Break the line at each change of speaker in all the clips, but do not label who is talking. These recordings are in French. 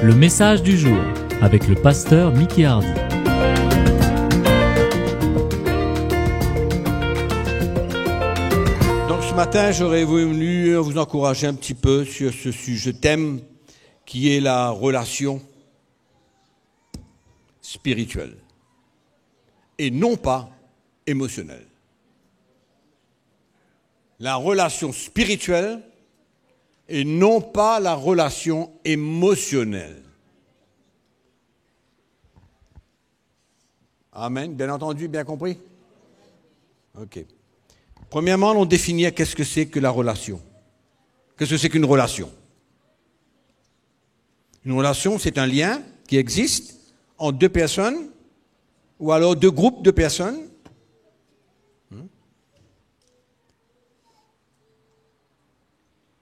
Le message du jour avec le pasteur Mickey Hardy.
Donc ce matin, j'aurais voulu vous encourager un petit peu sur ce sujet thème qui est la relation spirituelle et non pas émotionnelle. La relation spirituelle et non pas la relation émotionnelle. Amen. Bien entendu, bien compris? Ok. Premièrement, on définit qu'est-ce que c'est que la relation. Qu'est-ce que c'est qu'une relation? Une relation, c'est un lien qui existe entre deux personnes ou alors deux groupes de personnes.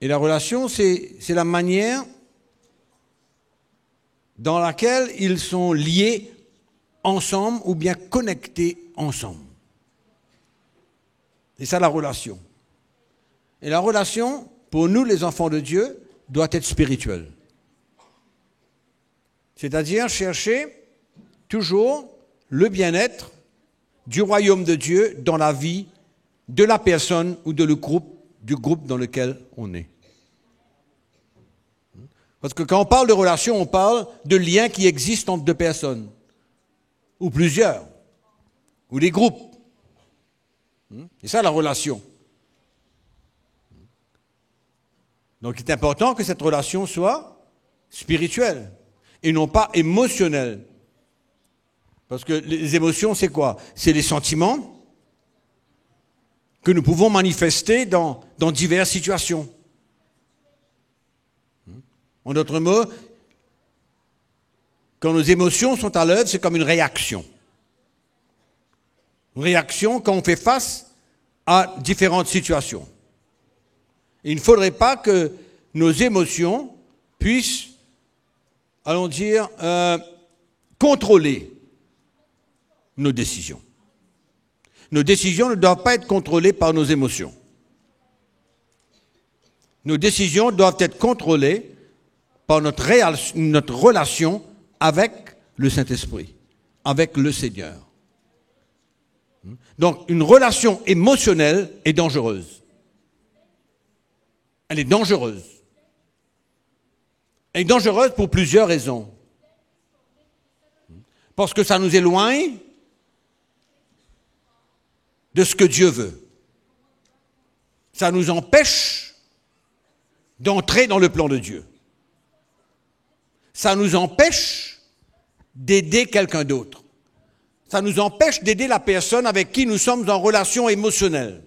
Et la relation, c'est la manière dans laquelle ils sont liés ensemble ou bien connectés ensemble. C'est ça la relation. Et la relation, pour nous les enfants de Dieu, doit être spirituelle. C'est-à-dire chercher toujours le bien-être du royaume de Dieu dans la vie de la personne ou du groupe dans lequel on est. Parce que quand on parle de relation, on parle de liens qui existent entre deux personnes, ou plusieurs, ou des groupes. C'est ça la relation. Donc il est important que cette relation soit spirituelle et non pas émotionnelle. Parce que les émotions, c'est quoi? C'est les sentiments que nous pouvons manifester dans diverses situations. En d'autres mots, quand nos émotions sont à l'œuvre, c'est comme une réaction. Une réaction quand on fait face à différentes situations. Et il ne faudrait pas que nos émotions puissent, allons dire, contrôler nos décisions. Nos décisions ne doivent pas être contrôlées par nos émotions. Nos décisions doivent être contrôlées par notre relation avec le Saint-Esprit, avec le Seigneur. Donc, une relation émotionnelle est dangereuse. Elle est dangereuse. Elle est dangereuse pour plusieurs raisons. Parce que ça nous éloigne de ce que Dieu veut. Ça nous empêche d'entrer dans le plan de Dieu. Ça nous empêche d'aider quelqu'un d'autre. Ça nous empêche d'aider la personne avec qui nous sommes en relation émotionnelle.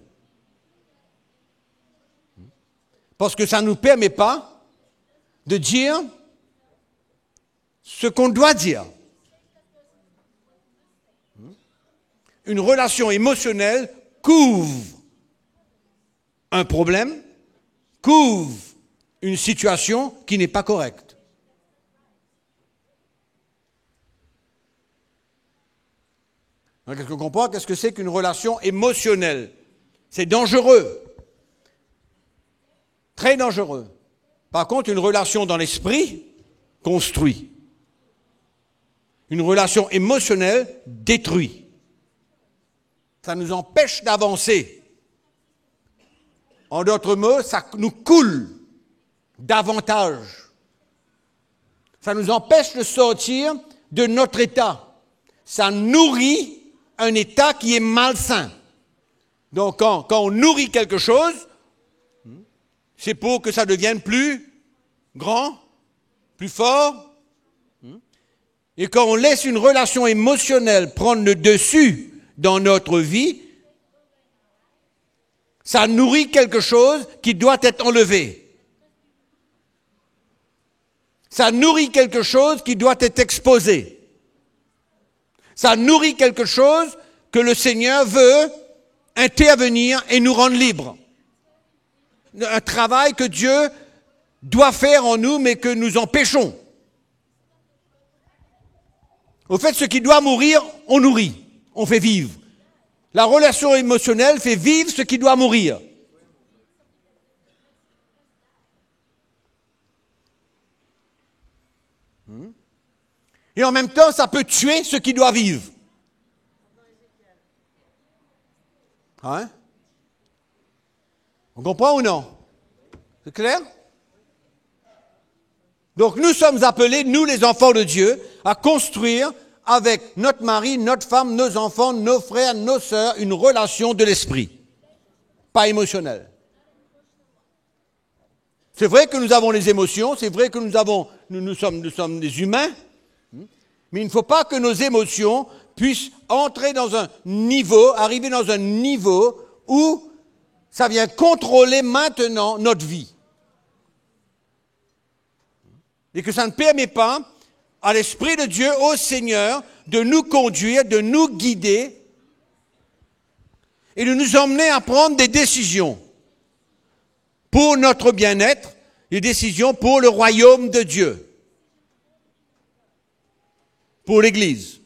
Parce que ça ne nous permet pas de dire ce qu'on doit dire. Une relation émotionnelle couvre un problème, couvre une situation qui n'est pas correcte. Qu'est-ce qu'on comprend? Qu'est-ce que c'est qu'une relation émotionnelle? C'est dangereux. Très dangereux. Par contre, une relation dans l'esprit construit. Une relation émotionnelle détruit. Ça nous empêche d'avancer. En d'autres mots, ça nous coule davantage. Ça nous empêche de sortir de notre état. Ça nourrit un état qui est malsain. Donc, quand on nourrit quelque chose, c'est pour que ça devienne plus grand, plus fort. Et quand on laisse une relation émotionnelle prendre le dessus dans notre vie, ça nourrit quelque chose qui doit être enlevé. Ça nourrit quelque chose qui doit être exposé. Ça nourrit quelque chose que le Seigneur veut intervenir et nous rendre libres. Un travail que Dieu doit faire en nous, mais que nous empêchons. Au fait, ce qui doit mourir, on nourrit, on fait vivre. La relation émotionnelle fait vivre ce qui doit mourir. Et en même temps, ça peut tuer ceux qui doivent vivre. Hein? On comprend ou non? C'est clair? Donc nous sommes appelés, nous les enfants de Dieu, à construire avec notre mari, notre femme, nos enfants, nos frères, nos sœurs, une relation de l'esprit, pas émotionnelle. C'est vrai que nous avons les émotions, c'est vrai que nous sommes des humains, mais il ne faut pas que nos émotions puissent entrer dans un niveau, arriver dans un niveau où ça vient contrôler maintenant notre vie. Et que ça ne permet pas à l'Esprit de Dieu, au Seigneur, de nous conduire, de nous guider et de nous emmener à prendre des décisions pour notre bien-être, des décisions pour le royaume de Dieu, pour l'Église.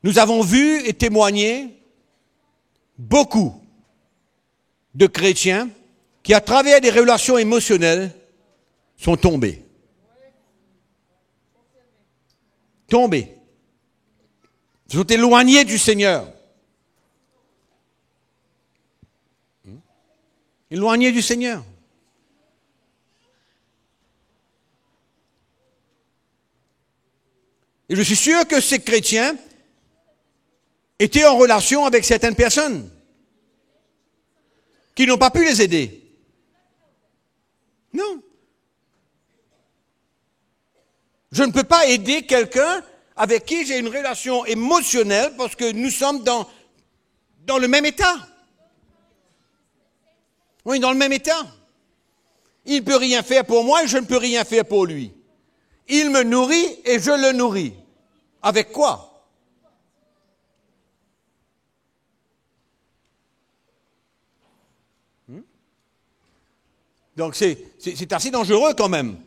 Nous avons vu et témoigné beaucoup de chrétiens qui, à travers des relations émotionnelles, sont tombés. Tombés. Ils sont éloignés du Seigneur. Éloignés du Seigneur. Et je suis sûr que ces chrétiens étaient en relation avec certaines personnes qui n'ont pas pu les aider. Non. Je ne peux pas aider quelqu'un avec qui j'ai une relation émotionnelle parce que nous sommes dans le même état. Oui, dans le même état. Il ne peut rien faire pour moi et je ne peux rien faire pour lui. Il me nourrit et je le nourris. Avec quoi? Donc c'est assez dangereux quand même.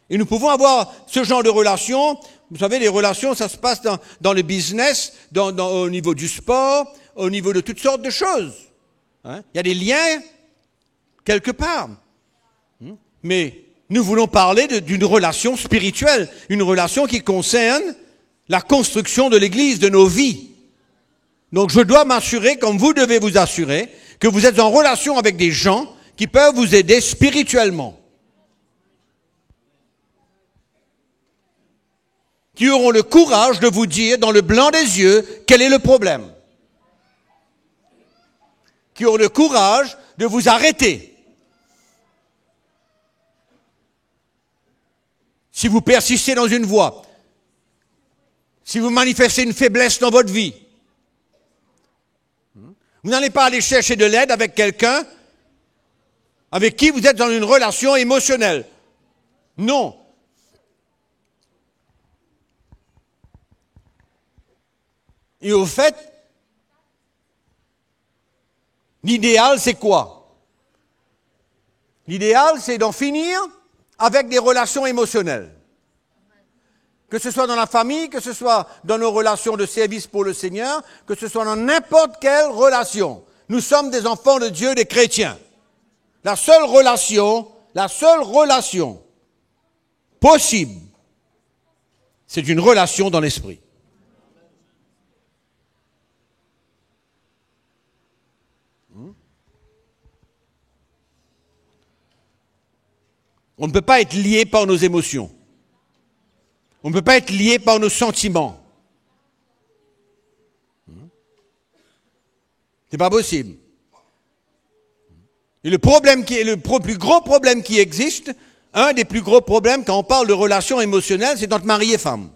Et nous pouvons avoir ce genre de relations. Vous savez, les relations, ça se passe dans le business, au niveau du sport, au niveau de toutes sortes de choses. Hein? Il y a des liens quelque part. Mais nous voulons parler d'une relation spirituelle, une relation qui concerne la construction de l'Église, de nos vies. Donc je dois m'assurer, comme vous devez vous assurer, que vous êtes en relation avec des gens qui peuvent vous aider spirituellement. Qui auront le courage de vous dire dans le blanc des yeux quel est le problème. Qui auront le courage de vous arrêter. Si vous persistez dans une voie, si vous manifestez une faiblesse dans votre vie, vous n'allez pas aller chercher de l'aide avec quelqu'un avec qui vous êtes dans une relation émotionnelle. Non. Et au fait, l'idéal, c'est quoi? L'idéal, c'est d'en finir avec des relations émotionnelles. Que ce soit dans la famille, que ce soit dans nos relations de service pour le Seigneur, que ce soit dans n'importe quelle relation. Nous sommes des enfants de Dieu, des chrétiens. La seule relation possible, c'est une relation dans l'esprit. On ne peut pas être lié par nos émotions. On ne peut pas être lié par nos sentiments. C'est pas possible. Et le plus gros problème qui existe, un des plus gros problèmes quand on parle de relations émotionnelles, c'est entre mari et femme.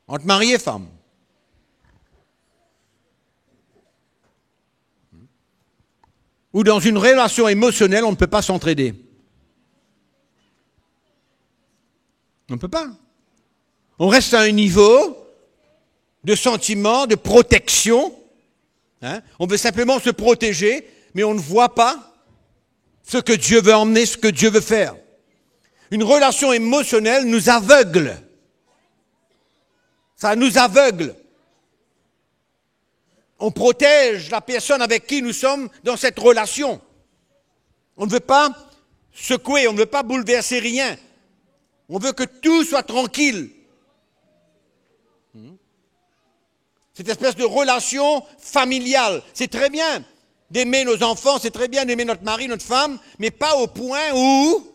Entre mari et femme. Ou dans une relation émotionnelle, on ne peut pas s'entraider. On ne peut pas. On reste à un niveau de sentiment, de protection. Hein? On veut simplement se protéger, mais on ne voit pas ce que Dieu veut emmener, ce que Dieu veut faire. Une relation émotionnelle nous aveugle. Ça nous aveugle. On protège la personne avec qui nous sommes dans cette relation. On ne veut pas secouer, on ne veut pas bouleverser rien. On veut que tout soit tranquille. Cette espèce de relation familiale, c'est très bien d'aimer nos enfants, c'est très bien d'aimer notre mari, notre femme, mais pas au point où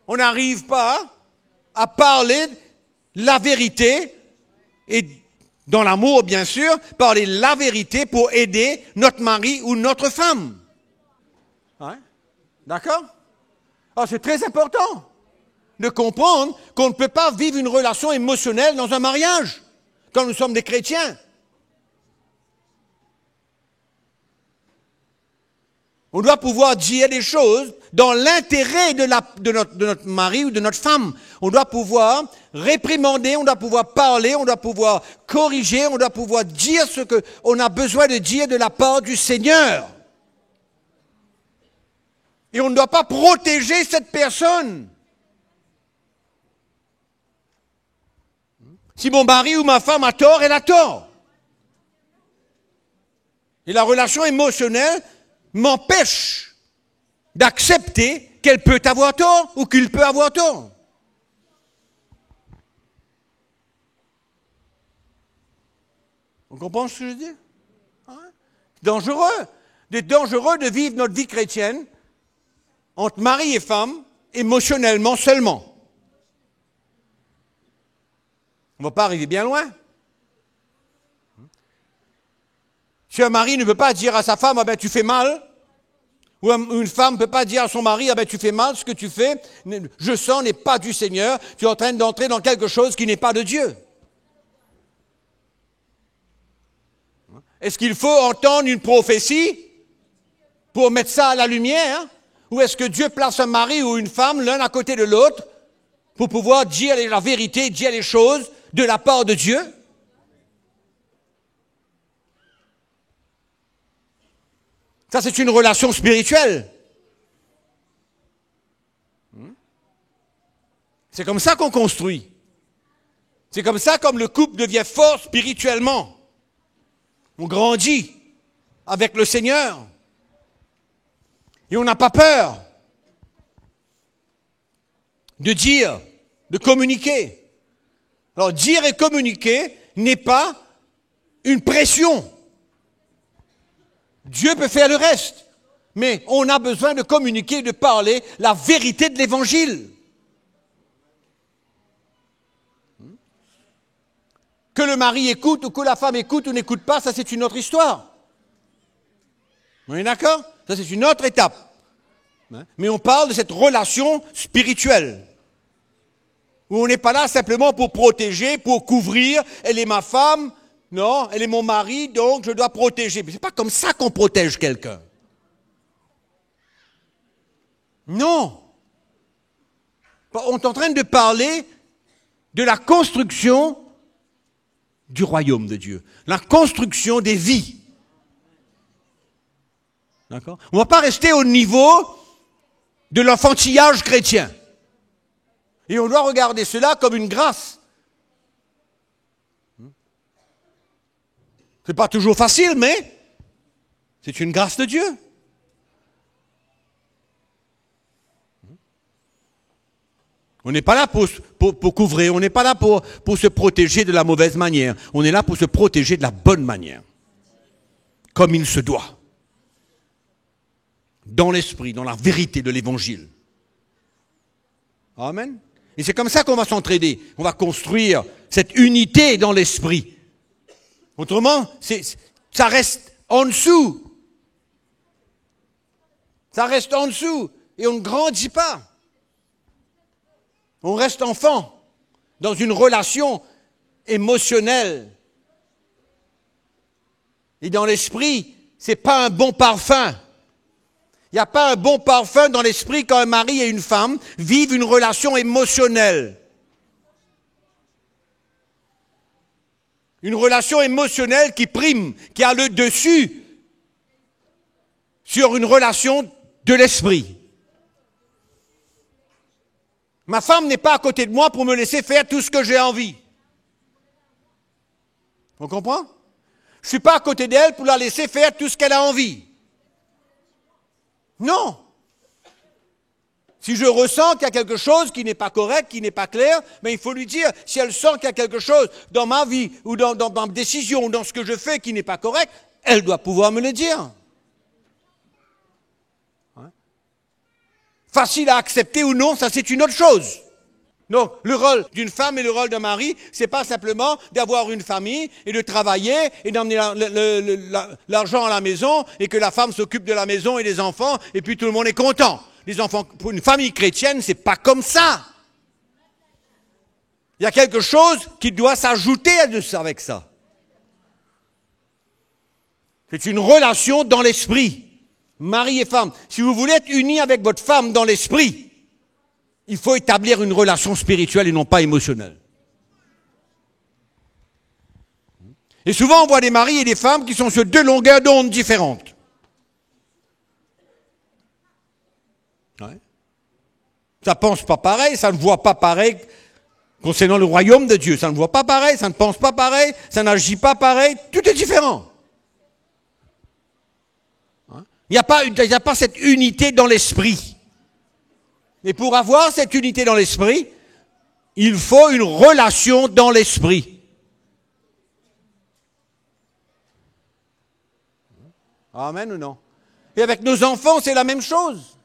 on n'arrive pas à parler la vérité, et dans l'amour bien sûr, parler la vérité pour aider notre mari ou notre femme. Hein? D'accord? Alors c'est très important de comprendre qu'on ne peut pas vivre une relation émotionnelle dans un mariage, quand nous sommes des chrétiens. On doit pouvoir dire des choses dans l'intérêt de notre mari ou de notre femme. On doit pouvoir réprimander, on doit pouvoir parler, on doit pouvoir corriger, on doit pouvoir dire ce qu'on a besoin de dire de la part du Seigneur. Et on ne doit pas protéger cette personne. Si mon mari ou ma femme a tort, elle a tort. Et la relation émotionnelle m'empêche d'accepter qu'elle peut avoir tort ou qu'il peut avoir tort. On comprend ce que je dis? Dangereux. C'est dangereux de vivre notre vie chrétienne entre mari et femme, émotionnellement seulement. On ne va pas arriver bien loin. Si un mari ne peut pas dire à sa femme, ah ben tu fais mal, ou une femme ne peut pas dire à son mari, ah ben tu fais mal, ce que tu fais, je sens, n'est pas du Seigneur, tu es en train d'entrer dans quelque chose qui n'est pas de Dieu. Est-ce qu'il faut entendre une prophétie pour mettre ça à la lumière, ou est-ce que Dieu place un mari ou une femme l'un à côté de l'autre pour pouvoir dire la vérité, dire les choses de la part de Dieu? Ça, c'est une relation spirituelle. C'est comme ça qu'on construit. C'est comme ça comme le couple devient fort spirituellement. On grandit avec le Seigneur. Et on n'a pas peur de dire, de communiquer. Alors, dire et communiquer n'est pas une pression. Dieu peut faire le reste, mais on a besoin de communiquer, de parler la vérité de l'Évangile. Que le mari écoute ou que la femme écoute ou n'écoute pas, ça c'est une autre histoire. On est d'accord? Ça c'est une autre étape. Mais on parle de cette relation spirituelle, où on n'est pas là simplement pour protéger, pour couvrir, elle est ma femme, non, elle est mon mari, donc je dois protéger. Mais ce n'est pas comme ça qu'on protège quelqu'un. Non. On est en train de parler de la construction du royaume de Dieu, la construction des vies. D'accord? On ne va pas rester au niveau de l'enfantillage chrétien. Et on doit regarder cela comme une grâce. Ce n'est pas toujours facile, mais c'est une grâce de Dieu. On n'est pas là pour couvrir, on n'est pas là pour se protéger de la mauvaise manière. On est là pour se protéger de la bonne manière. Comme il se doit. Dans l'esprit, dans la vérité de l'évangile. Amen. Et c'est comme ça qu'on va s'entraider. On va construire cette unité dans l'esprit. Autrement, ça reste en dessous. Ça reste en dessous. Et on ne grandit pas. On reste enfant dans une relation émotionnelle. Et dans l'esprit, ce n'est pas un bon parfum. Il n'y a pas un bon parfum dans l'esprit quand un mari et une femme vivent une relation émotionnelle. Une relation émotionnelle qui prime, qui a le dessus sur une relation de l'esprit. Ma femme n'est pas à côté de moi pour me laisser faire tout ce que j'ai envie. On comprend? Je ne suis pas à côté d'elle pour la laisser faire tout ce qu'elle a envie. Non. Si je ressens qu'il y a quelque chose qui n'est pas correct, qui n'est pas clair, mais il faut lui dire, si elle sent qu'il y a quelque chose dans ma vie, ou dans ma décision, ou dans ce que je fais qui n'est pas correct, elle doit pouvoir me le dire. Hein? Facile à accepter ou non, ça c'est une autre chose. Donc, le rôle d'une femme et le rôle d'un mari, c'est pas simplement d'avoir une famille et de travailler et d'emmener l'argent à la maison et que la femme s'occupe de la maison et des enfants et puis tout le monde est content. Les enfants, pour une famille chrétienne, c'est pas comme ça. Il y a quelque chose qui doit s'ajouter avec ça. C'est une relation dans l'esprit. Mari et femme. Si vous voulez être unis avec votre femme dans l'esprit, il faut établir une relation spirituelle et non pas émotionnelle. Et souvent, on voit des maris et des femmes qui sont sur deux longueurs d'onde différentes. Ouais. Ça ne pense pas pareil, ça ne voit pas pareil concernant le royaume de Dieu. Ça ne voit pas pareil, ça ne pense pas pareil, ça n'agit pas pareil. Tout est différent. Il n'y a pas cette unité dans l'esprit. Et pour avoir cette unité dans l'esprit, il faut une relation dans l'esprit. Amen ou non? Et avec nos enfants, c'est la même chose.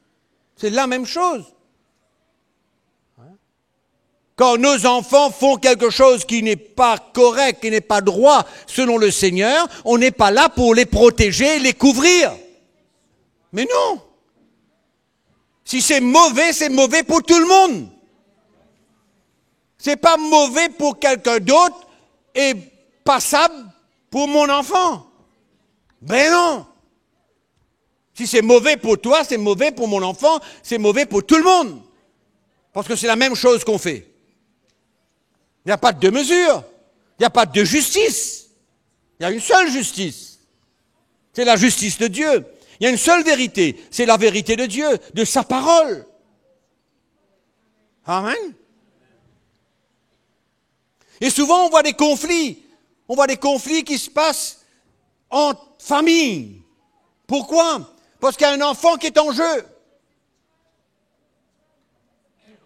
C'est la même chose. Quand nos enfants font quelque chose qui n'est pas correct, qui n'est pas droit selon le Seigneur, on n'est pas là pour les protéger, les couvrir. Mais non! Si c'est mauvais pour tout le monde. C'est pas mauvais pour quelqu'un d'autre et passable pour mon enfant. Ben non. Si c'est mauvais pour toi, c'est mauvais pour mon enfant, c'est mauvais pour tout le monde. Parce que c'est la même chose qu'on fait. Il n'y a pas de deux mesures. Il n'y a pas de justice. Il y a une seule justice. C'est la justice de Dieu. Il y a une seule vérité, c'est la vérité de Dieu, de sa parole. Amen. Et souvent, on voit des conflits. On voit des conflits qui se passent en famille. Pourquoi? Parce qu'il y a un enfant qui est en jeu.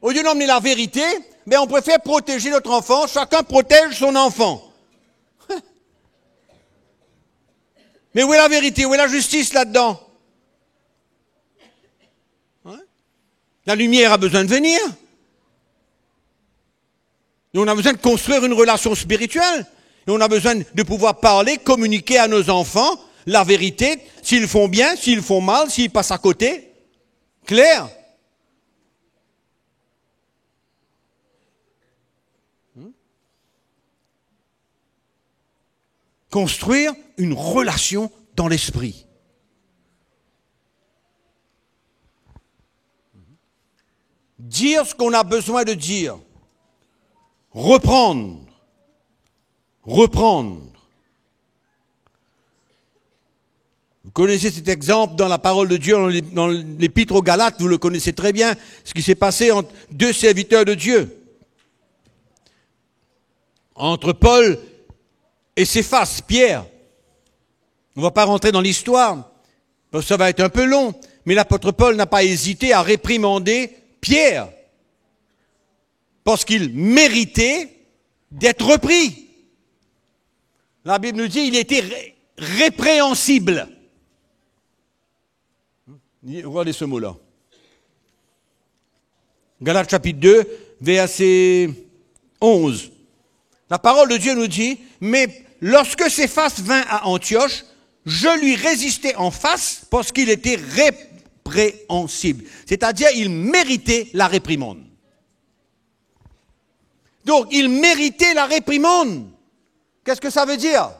Au lieu d'emmener la vérité, mais on préfère protéger notre enfant. Chacun protège son enfant. Mais où est la vérité? Où est la justice là-dedans? La lumière a besoin de venir. Et on a besoin de construire une relation spirituelle. Et on a besoin de pouvoir parler, communiquer à nos enfants la vérité, s'ils font bien, s'ils font mal, s'ils passent à côté. Clair. Construire une relation dans l'esprit. Dire ce qu'on a besoin de dire. Reprendre. Vous connaissez cet exemple dans la parole de Dieu, dans l'épître aux Galates, vous le connaissez très bien, ce qui s'est passé entre deux serviteurs de Dieu. Entre Paul et Céphas, Pierre. On ne va pas rentrer dans l'histoire, parce que ça va être un peu long, mais l'apôtre Paul n'a pas hésité à réprimander Pierre, parce qu'il méritait d'être repris. La Bible nous dit qu'il était répréhensible. Regardez ce mot-là. Galates chapitre 2, verset 11. La parole de Dieu nous dit, mais lorsque Céphas vint à Antioche, je lui résistai en face parce qu'il était répréhensible. C'est-à-dire, il méritait la réprimande. Donc, il méritait la réprimande. Qu'est-ce que ça veut dire?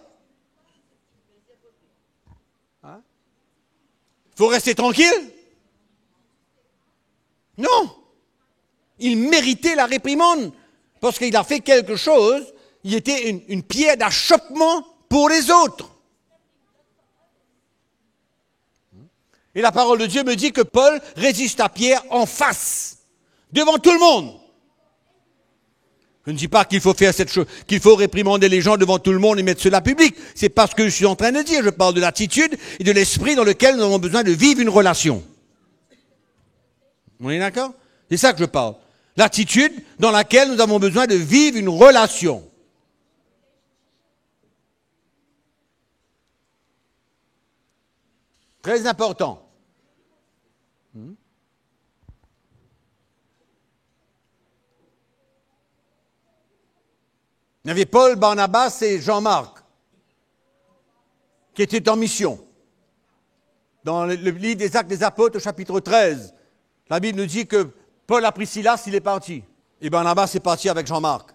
Il faut rester tranquille? Non. Il méritait la réprimande parce qu'il a fait quelque chose. Il était une pierre d'achoppement pour les autres. Et la parole de Dieu me dit que Paul résiste à Pierre en face, devant tout le monde. Je ne dis pas qu'il faut faire cette chose, qu'il faut réprimander les gens devant tout le monde et mettre cela public. C'est pas ce que je suis en train de dire. Je parle de l'attitude et de l'esprit dans lequel nous avons besoin de vivre une relation. On est d'accord? C'est ça que je parle. L'attitude dans laquelle nous avons besoin de vivre une relation. Très important. Il y avait Paul, Barnabas et Jean-Marc qui étaient en mission. Dans le livre des Actes des Apôtres, au chapitre 13, la Bible nous dit que Paul a pris Silas, il est parti. Et Barnabas est parti avec Jean-Marc.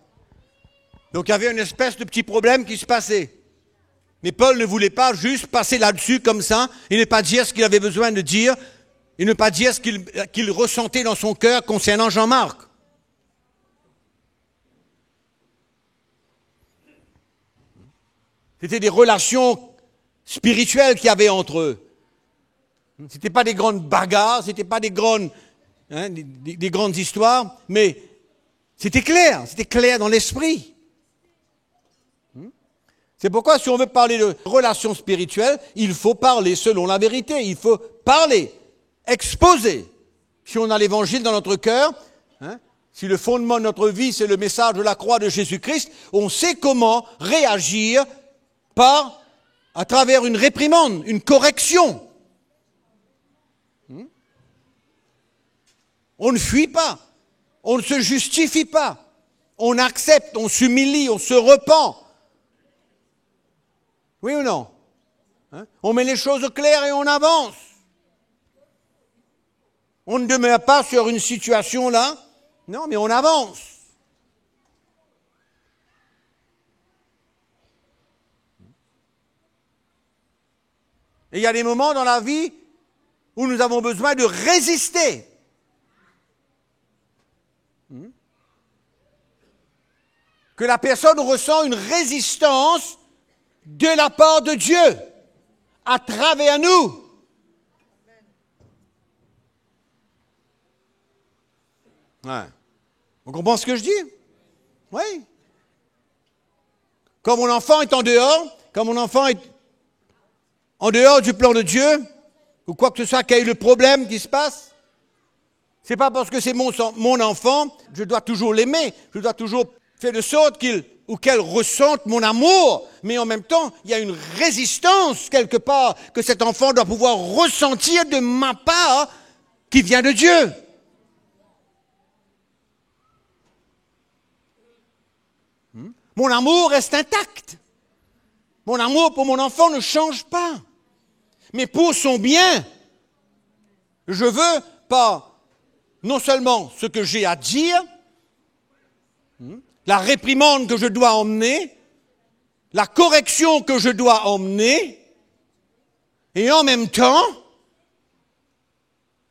Donc il y avait une espèce de petit problème qui se passait. Mais Paul ne voulait pas juste passer là-dessus comme ça et ne pas dire ce qu'il avait besoin de dire et ne pas dire ce qu'il ressentait dans son cœur concernant Jean-Marc. C'était des relations spirituelles qu'il y avait entre eux. Ce n'étaient pas des grandes bagarres, ce n'étaient pas des grandes, des grandes histoires, mais c'était clair dans l'esprit. C'est pourquoi si on veut parler de relations spirituelles, il faut parler selon la vérité, il faut parler, exposer. Si on a l'évangile dans notre cœur, si le fondement de notre vie c'est le message de la croix de Jésus-Christ, on sait comment réagir à travers une réprimande, une correction. On ne fuit pas, on ne se justifie pas, on accepte, on s'humilie, on se repent. Oui ou non? On met les choses au clair et on avance. On ne demeure pas sur une situation là, non, mais on avance. Et il y a des moments dans la vie où nous avons besoin de résister. Que la personne ressent une résistance de la part de Dieu à travers nous. Ouais. On comprend ce que je dis? Oui. Quand mon enfant est en dehors, quand mon enfant est en dehors du plan de Dieu, ou quoi que ce soit, quel est le problème qui se passe, c'est pas parce que c'est mon enfant, je dois toujours l'aimer, je dois toujours faire de sorte qu'il ou qu'elle ressente mon amour, mais en même temps, il y a une résistance quelque part que cet enfant doit pouvoir ressentir de ma part qui vient de Dieu. Mon amour reste intact. Mon amour pour mon enfant ne change pas. Mais pour son bien, je veux pas non seulement ce que j'ai à dire, la réprimande que je dois emmener, la correction que je dois emmener, et en même temps,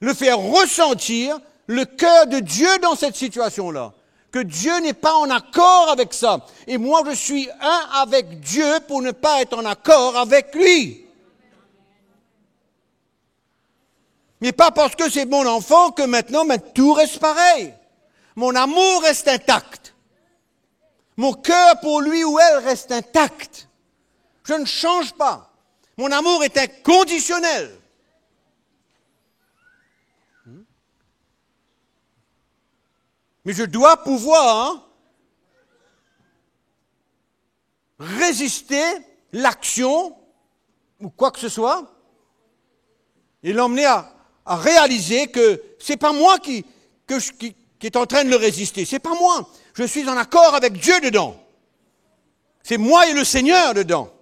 le faire ressentir le cœur de Dieu dans cette situation-là. Que Dieu n'est pas en accord avec ça. Et moi, je suis un avec Dieu pour ne pas être en accord avec lui. Mais pas parce que c'est mon enfant que maintenant tout reste pareil. Mon amour reste intact. Mon cœur pour lui ou elle reste intact. Je ne change pas. Mon amour est inconditionnel. Mais je dois pouvoir résister l'action ou quoi que ce soit et l'emmener à réaliser que c'est pas moi qui est en train de le résister. C'est pas moi. Je suis en accord avec Dieu dedans. C'est moi et le Seigneur dedans.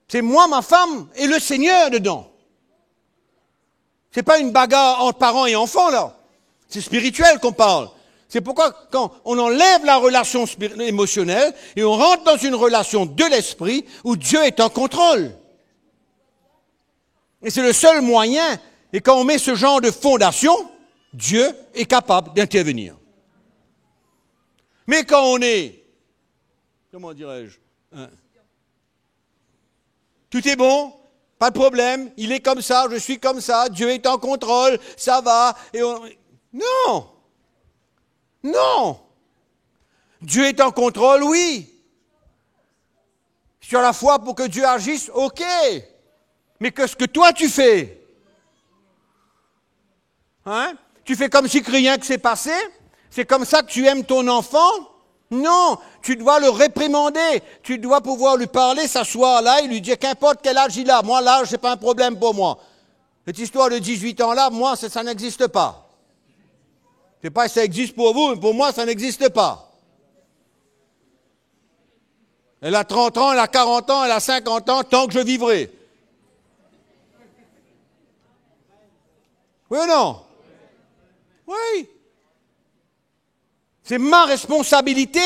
C'est moi, ma femme et le Seigneur dedans. C'est pas une bagarre entre parents et enfants là. C'est spirituel qu'on parle. C'est pourquoi quand on enlève la relation émotionnelle et on rentre dans une relation de l'esprit où Dieu est en contrôle. Et c'est le seul moyen. Et quand on met ce genre de fondation, Dieu est capable d'intervenir. Mais quand on est, comment dirais-je, tout est bon, pas de problème, il est comme ça, je suis comme ça, Dieu est en contrôle, ça va, et on... Non! Non. Dieu est en contrôle, oui. Sur la foi pour que Dieu agisse, ok. Mais qu'est-ce que toi tu fais? Hein? Tu fais comme si rien ne s'est passé? C'est comme ça que tu aimes ton enfant? Non, tu dois le réprimander. Tu dois pouvoir lui parler, s'asseoir là et lui dire qu'importe quel âge il a. Moi, l'âge, c'est pas un problème pour moi. Cette histoire de 18 ans là, moi, ça n'existe pas. Je ne sais pas si ça existe pour vous, mais pour moi, ça n'existe pas. Elle a 30 ans, elle a 40 ans, elle a 50 ans, tant que je vivrai. Oui ou non? Oui. C'est ma responsabilité.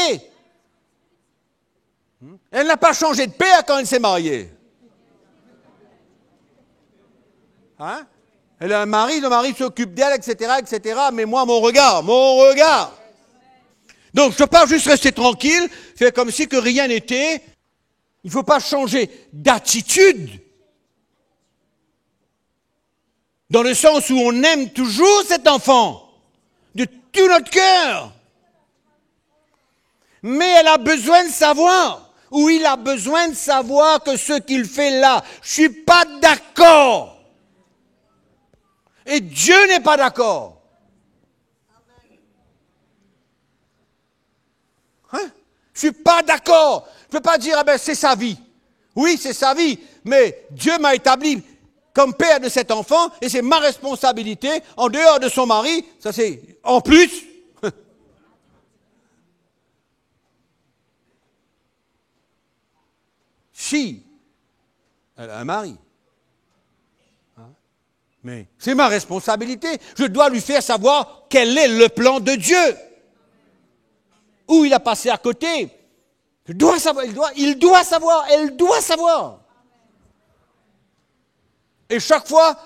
Elle n'a pas changé de père quand elle s'est mariée. Hein? Elle a un mari, le mari s'occupe d'elle, etc., etc. Mais moi, mon regard. Donc, je ne peux pas juste rester tranquille, faire comme si que rien n'était. Il ne faut pas changer d'attitude. Dans le sens où on aime toujours cet enfant, de tout notre cœur. Mais elle a besoin de savoir, ou il a besoin de savoir que ce qu'il fait là, je ne suis pas d'accord. Et Dieu n'est pas d'accord. Hein? Je ne suis pas d'accord. Je ne peux pas dire, ah ben c'est sa vie. Oui, c'est sa vie, mais Dieu m'a établi comme père de cet enfant, et c'est ma responsabilité, en dehors de son mari, ça c'est en plus. Si elle a un mari. Mais c'est ma responsabilité. Je dois lui faire savoir quel est le plan de Dieu. Où il a passé à côté. Je dois savoir, il doit savoir, elle doit savoir. Et chaque fois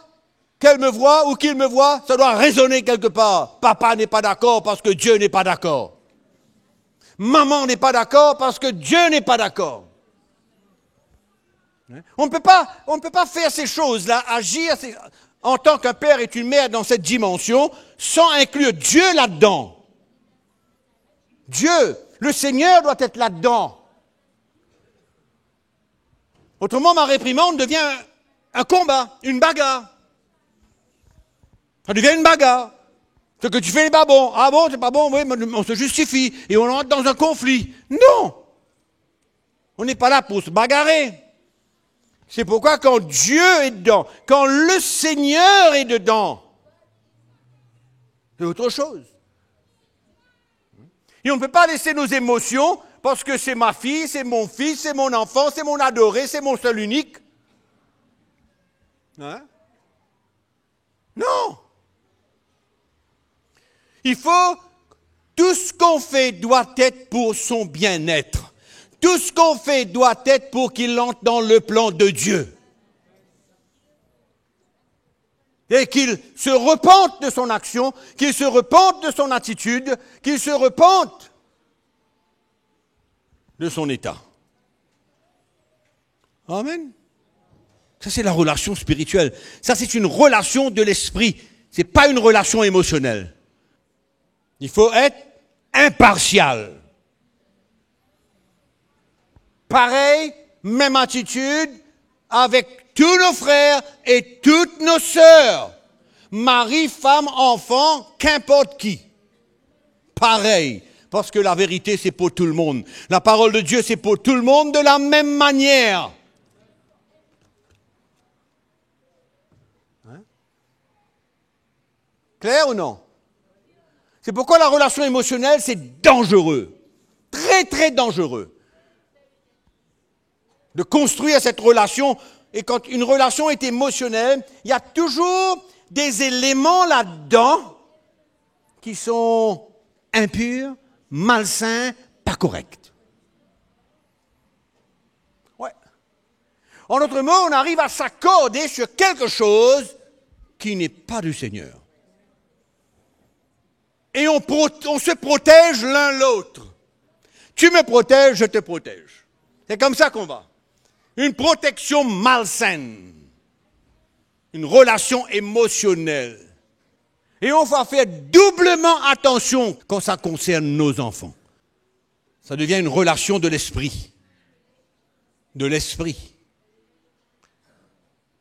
qu'elle me voit ou qu'il me voit, ça doit résonner quelque part. Papa n'est pas d'accord parce que Dieu n'est pas d'accord. Maman n'est pas d'accord parce que Dieu n'est pas d'accord. On ne peut pas faire ces choses-là, agir en tant qu'un père et une mère dans cette dimension, sans inclure Dieu là-dedans. Dieu, le Seigneur doit être là-dedans. Autrement, ma réprimande devient un combat, une bagarre. Ça devient une bagarre. Ce que tu fais n'est pas bon. Ah bon, c'est pas bon, oui, on se justifie. Et on entre dans un conflit. Non! On n'est pas là pour se bagarrer. C'est pourquoi quand Dieu est dedans, quand le Seigneur est dedans, c'est autre chose. Et on ne peut pas laisser nos émotions, parce que c'est ma fille, c'est mon fils, c'est mon enfant, c'est mon adoré, c'est mon seul unique. Hein? Non. Il faut, tout ce qu'on fait doit être pour son bien-être. Tout ce qu'on fait doit être pour qu'il entre dans le plan de Dieu. Et qu'il se repente de son action, qu'il se repente de son attitude, qu'il se repente de son état. Amen. Ça, c'est la relation spirituelle. Ça, c'est une relation de l'esprit. Ce n'est pas une relation émotionnelle. Il faut être impartial. Pareil, même attitude avec tous nos frères et toutes nos sœurs. Mari, femme, enfant, qu'importe qui. Pareil, parce que la vérité, c'est pour tout le monde. La parole de Dieu, c'est pour tout le monde de la même manière. Hein? Clair ou non? C'est pourquoi la relation émotionnelle, c'est dangereux. Très, très dangereux. De construire cette relation. Et quand une relation est émotionnelle, il y a toujours des éléments là-dedans qui sont impurs, malsains, pas corrects. Ouais. En d'autres mots, on arrive à s'accorder sur quelque chose qui n'est pas du Seigneur. Et on se protège l'un l'autre. Tu me protèges, je te protège. C'est comme ça qu'on va. Une protection malsaine. Une relation émotionnelle. Et on va faire doublement attention quand ça concerne nos enfants. Ça devient une relation de l'esprit. De l'esprit.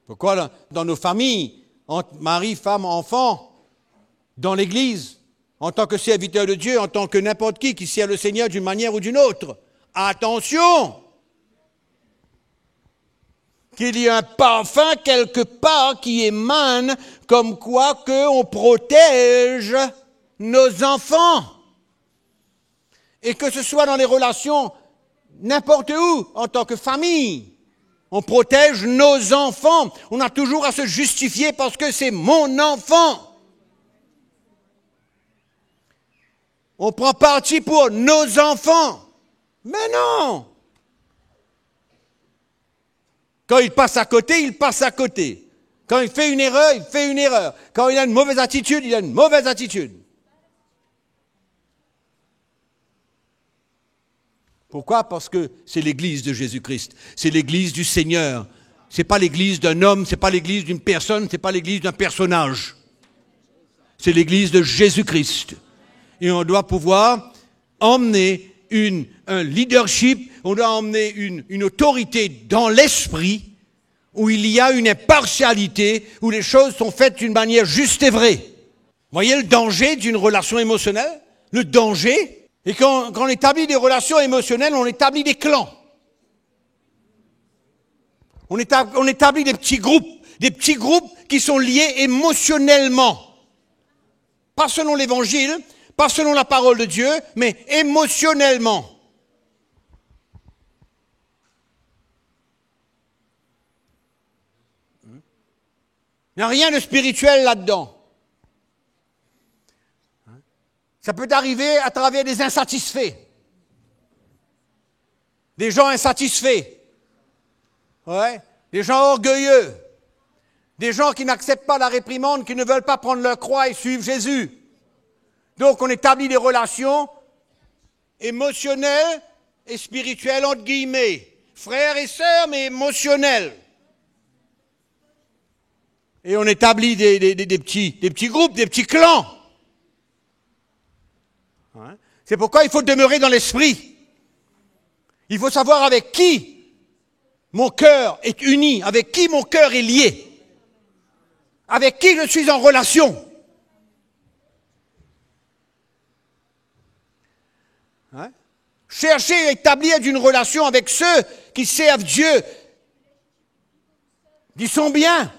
Pourquoi dans nos familles, entre mari, femme, enfant, dans l'Église, en tant que serviteur de Dieu, en tant que n'importe qui sert le Seigneur d'une manière ou d'une autre, attention! Qu'il y ait un parfum quelque part qui émane comme quoi qu'on protège nos enfants. Et que ce soit dans les relations n'importe où, en tant que famille. On protège nos enfants. On a toujours à se justifier parce que c'est mon enfant. On prend parti pour nos enfants. Mais non! Quand il passe à côté, il passe à côté. Quand il fait une erreur, il fait une erreur. Quand il a une mauvaise attitude, il a une mauvaise attitude. Pourquoi? Parce que c'est l'église de Jésus-Christ. C'est l'église du Seigneur. C'est pas l'église d'un homme, c'est pas l'église d'une personne, c'est pas l'église d'un personnage. C'est l'église de Jésus-Christ. Et on doit pouvoir emmener un leadership, on doit emmener une autorité dans l'esprit où il y a une impartialité, où les choses sont faites d'une manière juste et vraie. Vous voyez le danger d'une relation émotionnelle? Le danger. Et quand on établit des relations émotionnelles, on établit des clans. On établit des petits groupes qui sont liés émotionnellement. Pas selon l'évangile, pas selon la parole de Dieu, mais émotionnellement. Il n'y a rien de spirituel là-dedans. Ça peut arriver à travers des insatisfaits. Des gens insatisfaits. Ouais. Des gens orgueilleux. Des gens qui n'acceptent pas la réprimande, qui ne veulent pas prendre leur croix et suivre Jésus. Donc on établit des relations émotionnelles et spirituelles entre guillemets. Frères et sœurs, mais émotionnelles. Et on établit des petits groupes, des petits clans. C'est pourquoi il faut demeurer dans l'esprit. Il faut savoir avec qui mon cœur est uni, avec qui mon cœur est lié, avec qui je suis en relation. Cherchez à établir une relation avec ceux qui servent Dieu, qui sont bien,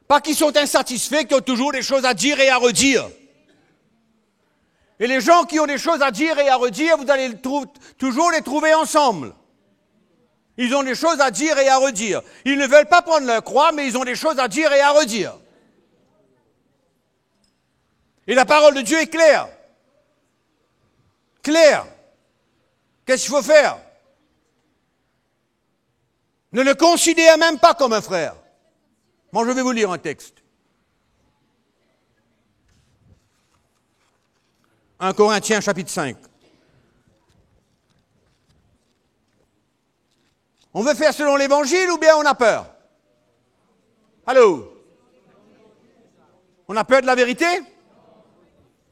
pas qui sont insatisfaits, qui ont toujours des choses à dire et à redire. Et les gens qui ont des choses à dire et à redire, vous allez toujours les trouver ensemble. Ils ont des choses à dire et à redire. Ils ne veulent pas prendre leur croix, mais ils ont des choses à dire et à redire. Et la parole de Dieu est claire. Claire. Qu'est-ce qu'il faut faire? Ne le considère même pas comme un frère. Moi, je vais vous lire un texte. 1 Corinthiens chapitre 5. On veut faire selon l'évangile ou bien on a peur? Allô? On a peur de la vérité?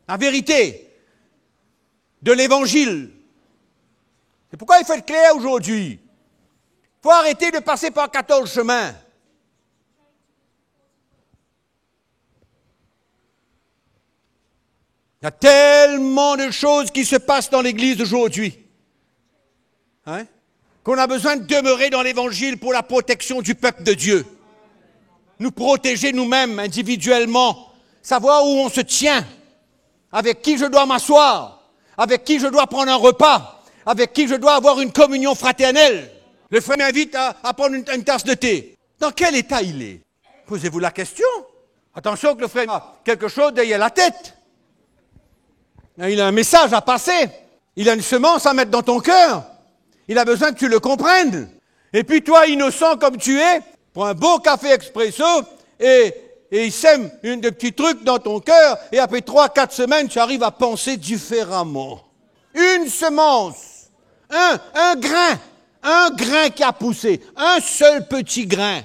La vérité de l'évangile. C'est pourquoi il faut être clair aujourd'hui. Il faut arrêter de passer par 14 chemins. Il y a tellement de choses qui se passent dans l'Église d'aujourd'hui. Qu'on a besoin de demeurer dans l'Évangile pour la protection du peuple de Dieu. Nous protéger nous-mêmes individuellement. Savoir où on se tient. Avec qui je dois m'asseoir. Avec qui je dois prendre un repas. Avec qui je dois avoir une communion fraternelle. Le frère m'invite à prendre une tasse de thé. Dans quel état il est? Posez-vous la question. Attention que le frère a quelque chose derrière la tête. Il a un message à passer. Il a une semence à mettre dans ton cœur. Il a besoin que tu le comprennes. Et puis toi, innocent comme tu es, prends un beau café expresso et il sème des petits trucs dans ton cœur et après 3-4 semaines, tu arrives à penser différemment. Une semence, un grain qui a poussé, un seul petit grain.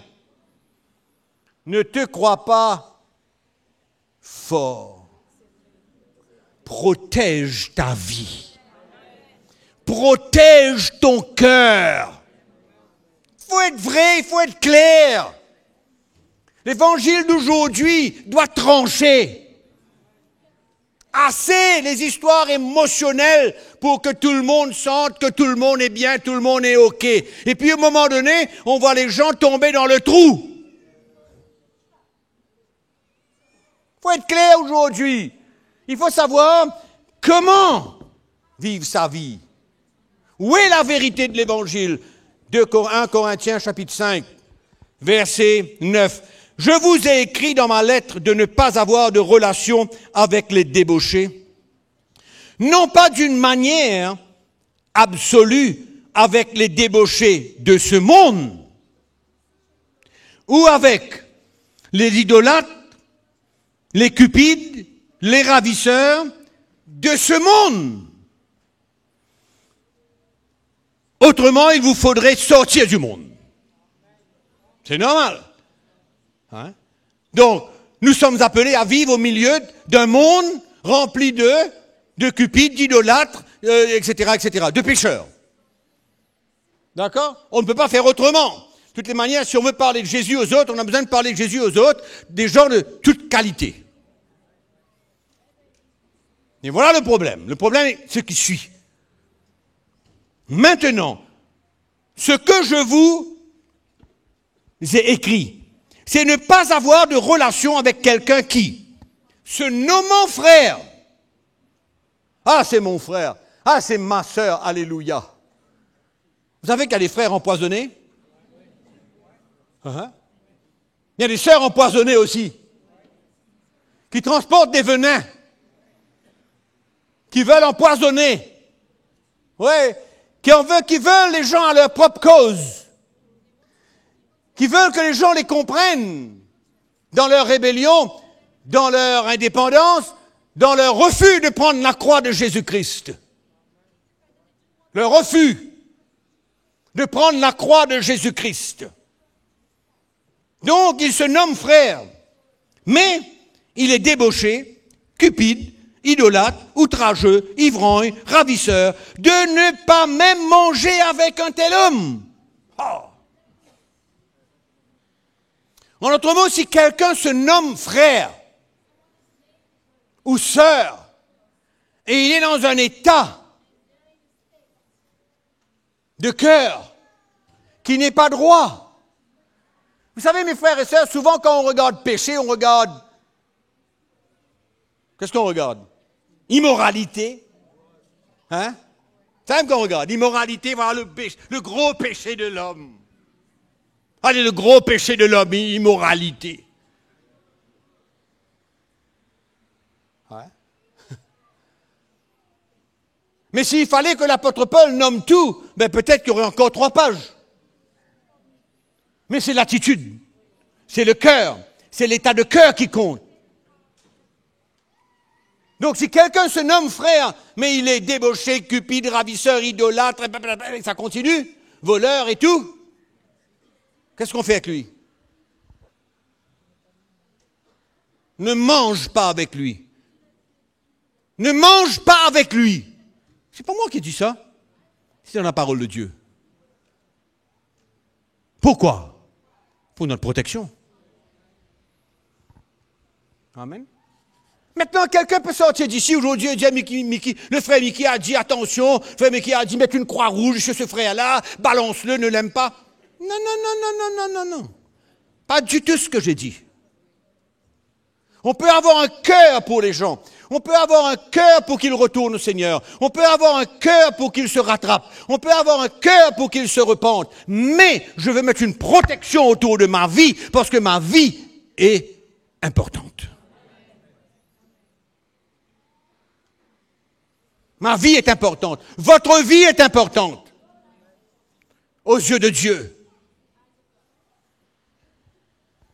Ne te crois pas fort. Protège ta vie. Protège ton cœur. Il faut être vrai, il faut être clair. L'évangile d'aujourd'hui doit trancher. Assez les histoires émotionnelles pour que tout le monde sente que tout le monde est bien, tout le monde est OK. Et puis, à un moment donné, on voit les gens tomber dans le trou. Il faut être clair aujourd'hui. Il faut savoir comment vivre sa vie. Où est la vérité de l'Évangile? 1 Corinthiens chapitre 5, verset 9. Je vous ai écrit dans ma lettre de ne pas avoir de relation avec les débauchés, non pas d'une manière absolue avec les débauchés de ce monde, ou avec les idolâtres, les cupides, les ravisseurs de ce monde. Autrement, il vous faudrait sortir du monde. C'est normal. Hein? Donc, nous sommes appelés à vivre au milieu d'un monde rempli de cupides, d'idolâtres, etc., de pécheurs. D'accord? On ne peut pas faire autrement. De toutes les manières, si on veut parler de Jésus aux autres, on a besoin de parler de Jésus aux autres, des gens de toute qualité. Et voilà le problème. Le problème est ce qui suit. Maintenant, ce que je vous ai écrit, c'est ne pas avoir de relation avec quelqu'un qui, se nommant frère, ah c'est mon frère, ah c'est ma sœur, alléluia. Vous savez qu'il y a des frères empoisonnés? Il y a des sœurs empoisonnées aussi, qui transportent des venins, qui veulent empoisonner, qui veulent les gens à leur propre cause, qui veulent que les gens les comprennent dans leur rébellion, dans leur indépendance, dans leur refus de prendre la croix de Jésus-Christ. Leur refus de prendre la croix de Jésus-Christ. Donc, il se nomme frère, mais il est débauché, cupide, idolâtre, outrageux, ivrogne, ravisseur, de ne pas même manger avec un tel homme. Oh. En d'autres mots, si quelqu'un se nomme frère ou sœur et il est dans un état de cœur qui n'est pas droit. Vous savez, mes frères et sœurs, souvent quand on regarde péché, on regarde... Qu'est-ce qu'on regarde? Immoralité. Hein? C'est ça qu'on regarde. Immoralité, voilà le gros péché de l'homme. Allez, le gros péché de l'homme, immoralité. Ouais. Mais s'il fallait que l'apôtre Paul nomme tout, ben peut-être qu'il y aurait encore 3 pages. Mais c'est l'attitude, c'est le cœur, c'est l'état de cœur qui compte. Donc si quelqu'un se nomme frère, mais il est débauché, cupide, ravisseur, idolâtre, ça continue, voleur et tout, qu'est-ce qu'on fait avec lui? Ne mange pas avec lui. Ne mange pas avec lui. C'est pas moi qui dis ça. C'est dans la parole de Dieu. Pourquoi? Pour notre protection. Amen. Maintenant, quelqu'un peut sortir d'ici aujourd'hui et dire, le frère Mickey a dit, attention, le frère Mickey a dit, mets une croix rouge sur ce frère-là, balance-le, ne l'aime pas. Non. Pas du tout ce que j'ai dit. On peut avoir un cœur pour les gens. On peut avoir un cœur pour qu'ils retournent au Seigneur. On peut avoir un cœur pour qu'ils se rattrapent. On peut avoir un cœur pour qu'ils se repentent. Mais je veux mettre une protection autour de ma vie parce que ma vie est importante. Ma vie est importante. Votre vie est importante aux yeux de Dieu.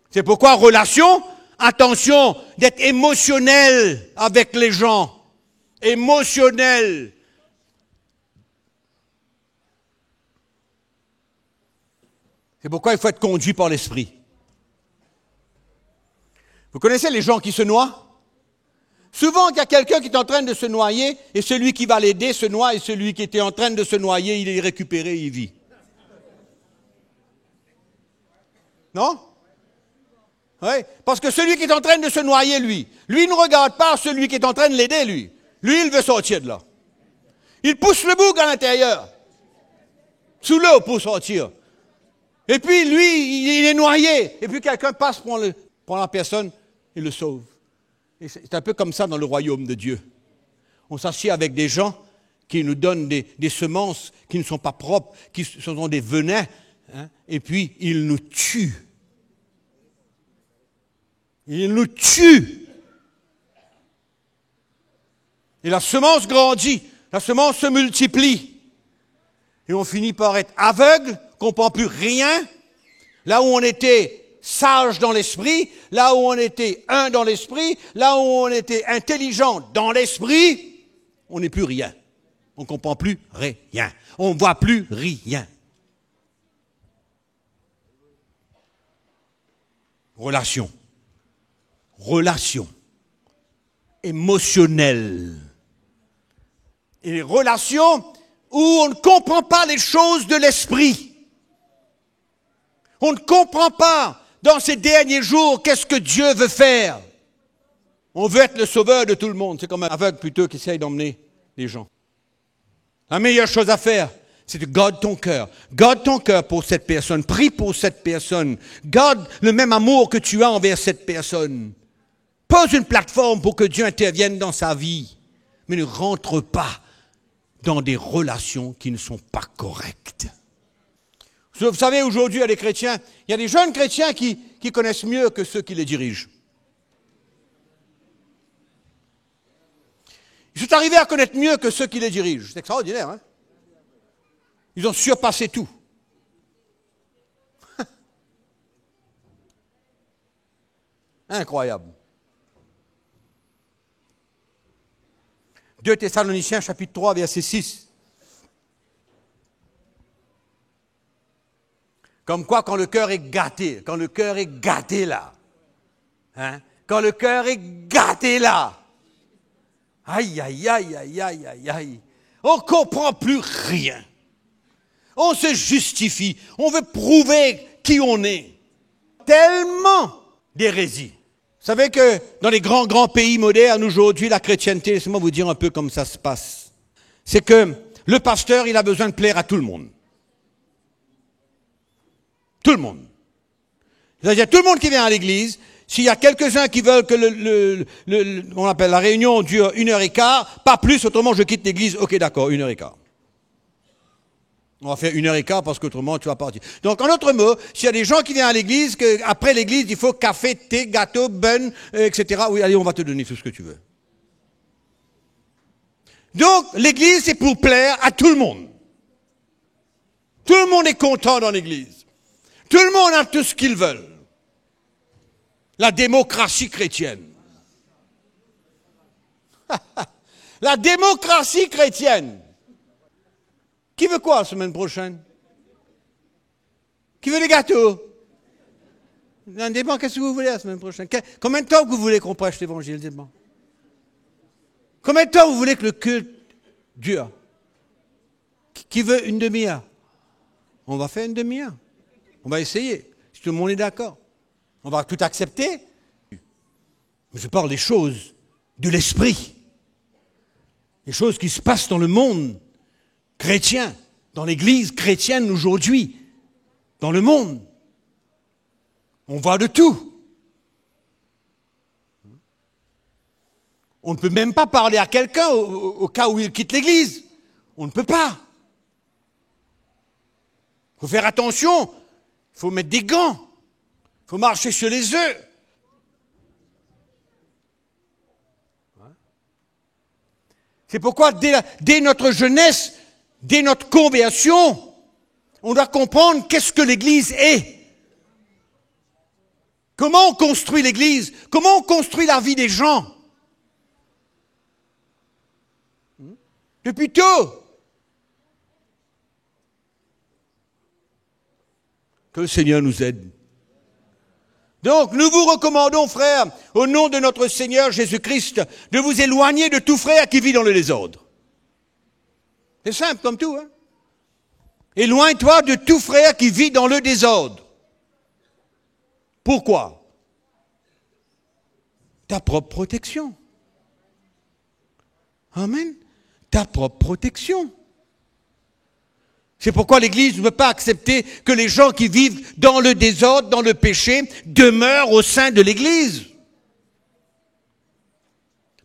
C'est pourquoi relation, attention d'être émotionnel avec les gens. Émotionnel. C'est pourquoi il faut être conduit par l'esprit. Vous connaissez les gens qui se noient? Souvent, il y a quelqu'un qui est en train de se noyer, et celui qui va l'aider se noie, et celui qui était en train de se noyer, il est récupéré, il vit. Non? Oui, parce que celui qui est en train de se noyer, lui ne regarde pas celui qui est en train de l'aider, lui. Lui, il veut sortir de là. Il pousse le bouc à l'intérieur, sous l'eau pour sortir. Et puis, lui, il est noyé. Et puis, quelqu'un passe, prend la personne et le sauve. Et c'est un peu comme ça dans le royaume de Dieu. On s'assied avec des gens qui nous donnent des semences qui ne sont pas propres, qui sont des venins, hein, et puis ils nous tuent. Ils nous tuent. Et la semence grandit, la semence se multiplie. Et on finit par être aveugle, qu'on ne comprend plus rien. Là où on était sage dans l'esprit, là où on était un dans l'esprit, là où on était intelligent dans l'esprit, on n'est plus rien. On ne comprend plus rien. On ne voit plus rien. Relation. Relation. Émotionnelle. Et relation où on ne comprend pas les choses de l'esprit. On ne comprend pas dans ces derniers jours qu'est-ce que Dieu veut faire. On veut être le sauveur de tout le monde. C'est comme un aveugle plutôt qui essaye d'emmener les gens. La meilleure chose à faire, c'est de garder ton cœur. Garde ton cœur pour cette personne. Prie pour cette personne. Garde le même amour que tu as envers cette personne. Pose une plateforme pour que Dieu intervienne dans sa vie. Mais ne rentre pas dans des relations qui ne sont pas correctes. Vous savez, aujourd'hui, il y a des chrétiens, il y a des jeunes chrétiens qui connaissent mieux que ceux qui les dirigent. Ils sont arrivés à connaître mieux que ceux qui les dirigent. C'est extraordinaire, hein? Ils ont surpassé tout. Incroyable. 2 Thessaloniciens, chapitre 3, verset 6. Comme quoi, quand le cœur est gâté là, hein, quand le cœur est gâté là, aïe, aïe, aïe, aïe, aïe, aïe, aïe, on ne comprend plus rien. On se justifie, on veut prouver qui on est. Tellement d'hérésie. Vous savez que dans les grands pays modernes aujourd'hui, la chrétienté, laissez-moi vous dire un peu comme ça se passe. C'est que le pasteur, il a besoin de plaire à tout le monde. Tout le monde. C'est-à-dire tout le monde qui vient à l'église, s'il y a quelques-uns qui veulent que on appelle la réunion dure 1h15, pas plus, autrement je quitte l'église, ok d'accord, 1h15. On va faire 1h15 parce qu'autrement tu vas partir. Donc en d'autres mots, s'il y a des gens qui viennent à l'église, qu'après l'église il faut café, thé, gâteau, bun, etc. Oui, allez, on va te donner tout ce que tu veux. Donc l'église c'est pour plaire à tout le monde. Tout le monde est content dans l'église. Tout le monde a tout ce qu'ils veulent. La démocratie chrétienne. La démocratie chrétienne. Qui veut quoi la semaine prochaine? Qui veut des gâteaux? Ça dépend, qu'est-ce que vous voulez la semaine prochaine? Combien de temps vous voulez qu'on prêche l'évangile? Dépend. Combien de temps vous voulez que le culte dure? Qui veut une demi-heure? On va faire une demi-heure. On va essayer, si tout le monde est d'accord. On va tout accepter. Mais je parle des choses de l'esprit. Les choses qui se passent dans le monde chrétien, dans l'église chrétienne aujourd'hui, dans le monde. On voit de tout. On ne peut même pas parler à quelqu'un au cas où il quitte l'église. On ne peut pas. Il faut faire attention. Il faut mettre des gants. Il faut marcher sur les œufs. C'est pourquoi dès notre jeunesse, dès notre conversion, on doit comprendre qu'est-ce que l'Église est. Comment on construit l'Église? Comment on construit la vie des gens? Depuis tôt. Que le Seigneur nous aide. Donc, nous vous recommandons, frères, au nom de notre Seigneur Jésus-Christ, de vous éloigner de tout frère qui vit dans le désordre. C'est simple comme tout, hein. Éloigne-toi de tout frère qui vit dans le désordre. Pourquoi? Ta propre protection. Amen. Ta propre protection. C'est pourquoi l'Église ne veut pas accepter que les gens qui vivent dans le désordre, dans le péché, demeurent au sein de l'Église.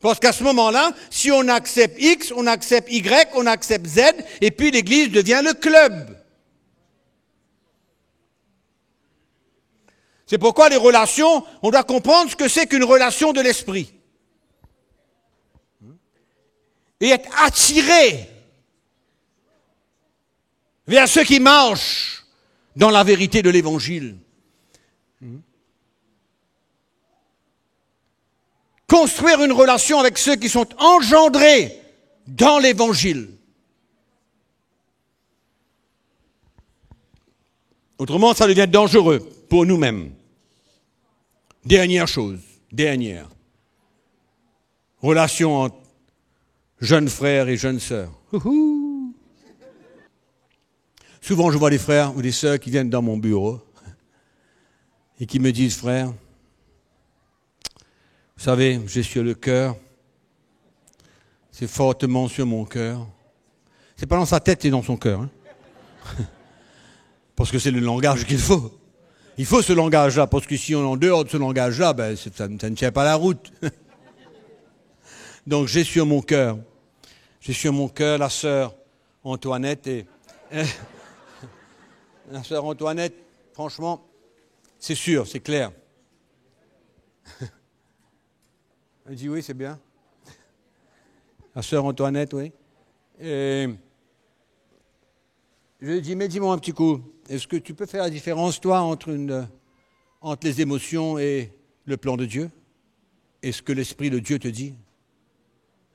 Parce qu'à ce moment-là, si on accepte X, on accepte Y, on accepte Z, et puis l'Église devient le club. C'est pourquoi les relations, on doit comprendre ce que c'est qu'une relation de l'esprit. Et être attiré vers ceux qui marchent dans la vérité de l'Évangile. Construire une relation avec ceux qui sont engendrés dans l'Évangile. Autrement, ça devient dangereux pour nous-mêmes. Dernière chose, relation entre jeunes frères et jeunes sœurs. Souvent, je vois des frères ou des sœurs qui viennent dans mon bureau et qui me disent, frère, vous savez, j'ai sur le cœur, c'est fortement sur mon cœur. C'est pas dans sa tête, c'est dans son cœur. Hein. Parce que c'est le langage qu'il faut. Il faut ce langage-là, parce que si on est en dehors de ce langage-là, ben, ça ne tient pas la route. Donc j'ai sur mon cœur la sœur Antoinette et... la sœur Antoinette, franchement, c'est sûr, c'est clair. Elle dit oui, c'est bien. La sœur Antoinette, oui. Et je lui dis, mais dis-moi un petit coup, est-ce que tu peux faire la différence, toi, entre les émotions et le plan de Dieu? Et ce que l'Esprit de Dieu te dit?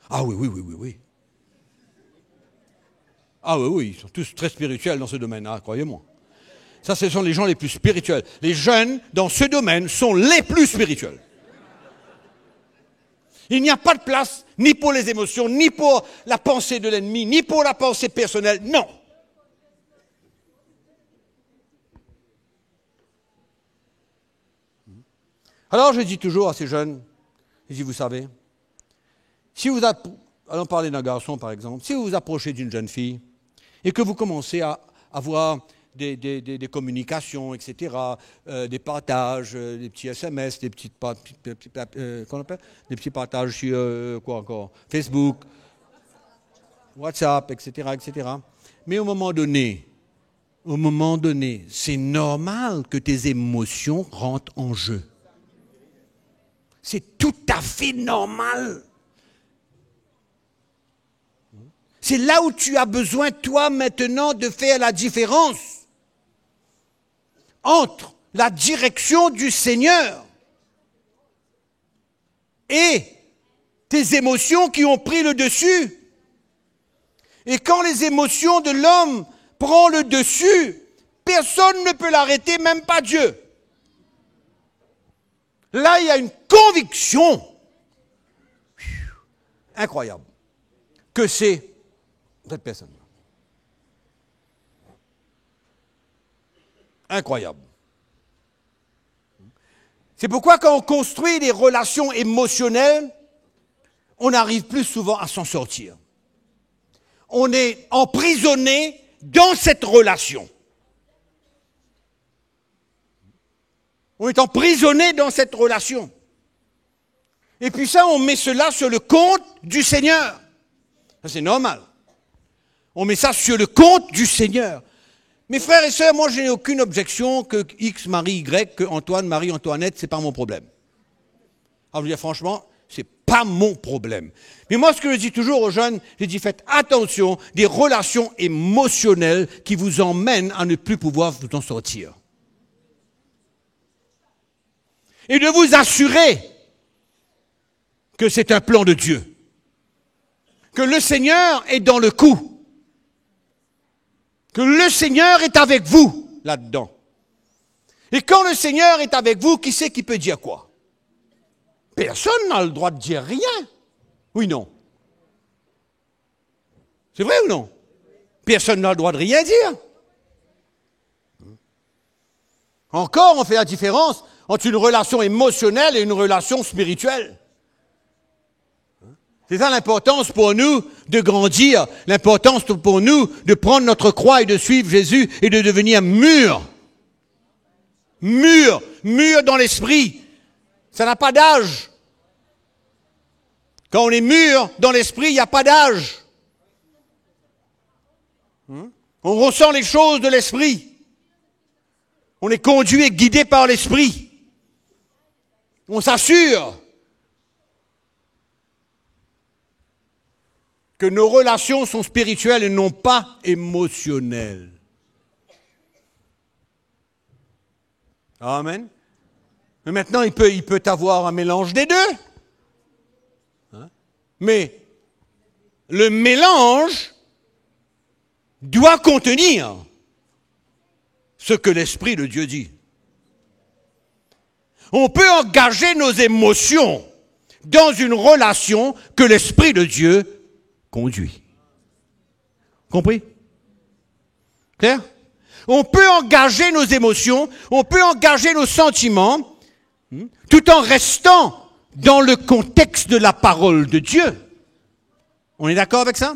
Ah oui. Ah oui, ils sont tous très spirituels dans ce domaine-là, croyez-moi. Ça, ce sont les gens les plus spirituels. Les jeunes, dans ce domaine, sont les plus spirituels. Il n'y a pas de place, ni pour les émotions, ni pour la pensée de l'ennemi, ni pour la pensée personnelle, non. Alors, je dis toujours à ces jeunes, je dis, vous savez, si vous allons parler d'un garçon, par exemple, si vous vous approchez d'une jeune fille et que vous commencez à avoir des communications, etc., des partages, des petits SMS, des petits partages sur quoi encore, Facebook, WhatsApp, etc. Mais au moment donné, c'est normal que tes émotions rentrent en jeu. C'est tout à fait normal. C'est là où tu as besoin, toi, maintenant, de faire la différence entre la direction du Seigneur et tes émotions qui ont pris le dessus. Et quand les émotions de l'homme prennent le dessus, personne ne peut l'arrêter, même pas Dieu. Là, il y a une conviction incroyable que c'est cette personne. Incroyable. C'est pourquoi quand on construit des relations émotionnelles, on arrive plus souvent à s'en sortir. On est emprisonné dans cette relation. On est emprisonné dans cette relation. Et puis ça, on met cela sur le compte du Seigneur. Ça, c'est normal. On met ça sur le compte du Seigneur. Mes frères et sœurs, moi, je n'ai aucune objection que X marie Y, que Antoine marie Antoinette, c'est pas mon problème. Alors, je veux dire, franchement, c'est pas mon problème. Mais moi, ce que je dis toujours aux jeunes, je dis, faites attention des relations émotionnelles qui vous emmènent à ne plus pouvoir vous en sortir. Et de vous assurer que c'est un plan de Dieu. Que le Seigneur est dans le coup. Que le Seigneur est avec vous là-dedans. Et quand le Seigneur est avec vous, qui c'est qui peut dire quoi? Personne n'a le droit de dire rien. Oui, non. C'est vrai ou non? Personne n'a le droit de rien dire. Encore, on fait la différence entre une relation émotionnelle et une relation spirituelle. C'est ça l'importance pour nous de grandir, l'importance pour nous de prendre notre croix et de suivre Jésus et de devenir mûrs. Mûrs dans l'esprit. Ça n'a pas d'âge. Quand on est mûr dans l'esprit, il n'y a pas d'âge. On ressent les choses de l'esprit. On est conduit et guidé par l'esprit. On s'assure que nos relations sont spirituelles et non pas émotionnelles. Amen. Mais maintenant, il peut avoir un mélange des deux. Mais le mélange doit contenir ce que l'Esprit de Dieu dit. On peut engager nos émotions dans une relation que l'Esprit de Dieu conduit. Compris? Clair? On peut engager nos émotions, on peut engager nos sentiments, tout en restant dans le contexte de la parole de Dieu. On est d'accord avec ça?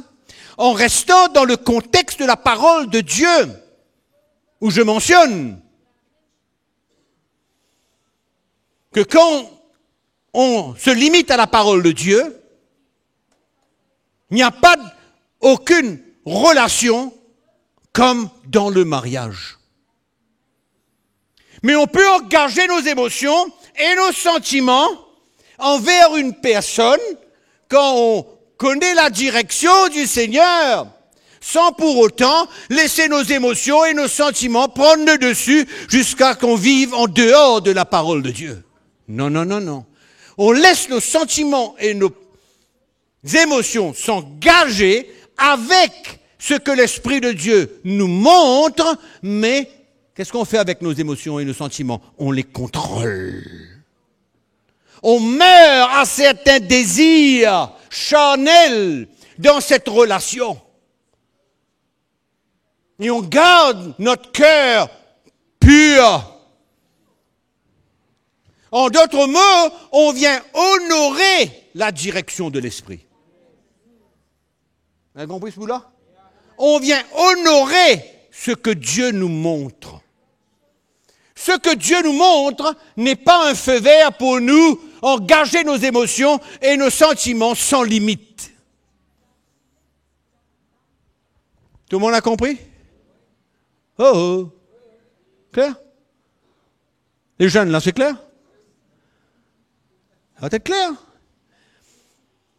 En restant dans le contexte de la parole de Dieu, où je mentionne que quand on se limite à la parole de Dieu, il n'y a pas aucune relation comme dans le mariage. Mais on peut engager nos émotions et nos sentiments envers une personne quand on connaît la direction du Seigneur, sans pour autant laisser nos émotions et nos sentiments prendre le dessus jusqu'à qu'on vive en dehors de la parole de Dieu. Non, non, non, non. On laisse nos sentiments et nos émotions s'engager avec ce que l'Esprit de Dieu nous montre, mais qu'est-ce qu'on fait avec nos émotions et nos sentiments? On les contrôle. On meurt à certains désirs charnels dans cette relation. Et on garde notre cœur pur. En d'autres mots, on vient honorer la direction de l'Esprit. Vous avez compris ce bout-là? On vient honorer ce que Dieu nous montre. Ce que Dieu nous montre n'est pas un feu vert pour nous engager nos émotions et nos sentiments sans limite. Tout le monde a compris? Oh oh. Clair? Les jeunes, là, c'est clair? Ça va être clair?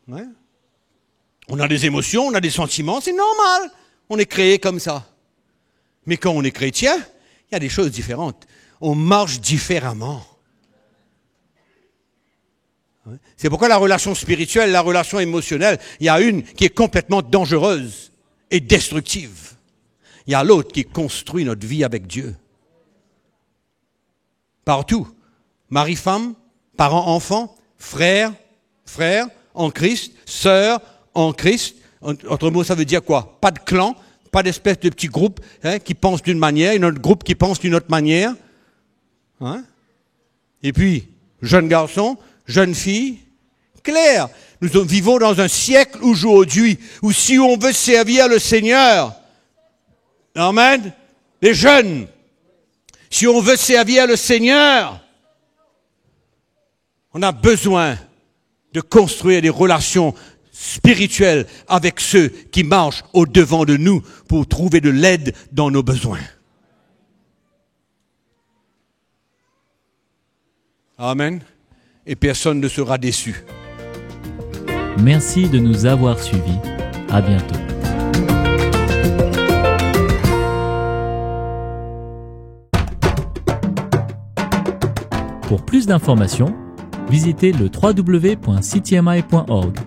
Ouais. On a des émotions, on a des sentiments, c'est normal. On est créé comme ça. Mais quand on est chrétien, il y a des choses différentes. On marche différemment. C'est pourquoi la relation spirituelle, la relation émotionnelle, il y a une qui est complètement dangereuse et destructive. Il y a l'autre qui construit notre vie avec Dieu. Partout. Mari-femme, parents-enfants, frères en Christ, sœurs en Christ. Autre mot, ça veut dire quoi? Pas de clan, pas d'espèce de petit groupe qui pense d'une manière, un autre groupe qui pense d'une autre manière. Hein? Et puis, jeunes garçons, jeunes filles, clair, nous vivons dans un siècle aujourd'hui où si on veut servir le Seigneur, amen, les jeunes, si on veut servir le Seigneur, on a besoin de construire des relations spirituelles avec ceux qui marchent au-devant de nous pour trouver de l'aide dans nos besoins. Amen. Et personne ne sera déçu.
Merci de nous avoir suivis. À bientôt. Pour plus d'informations, visitez le www.ctmi.org.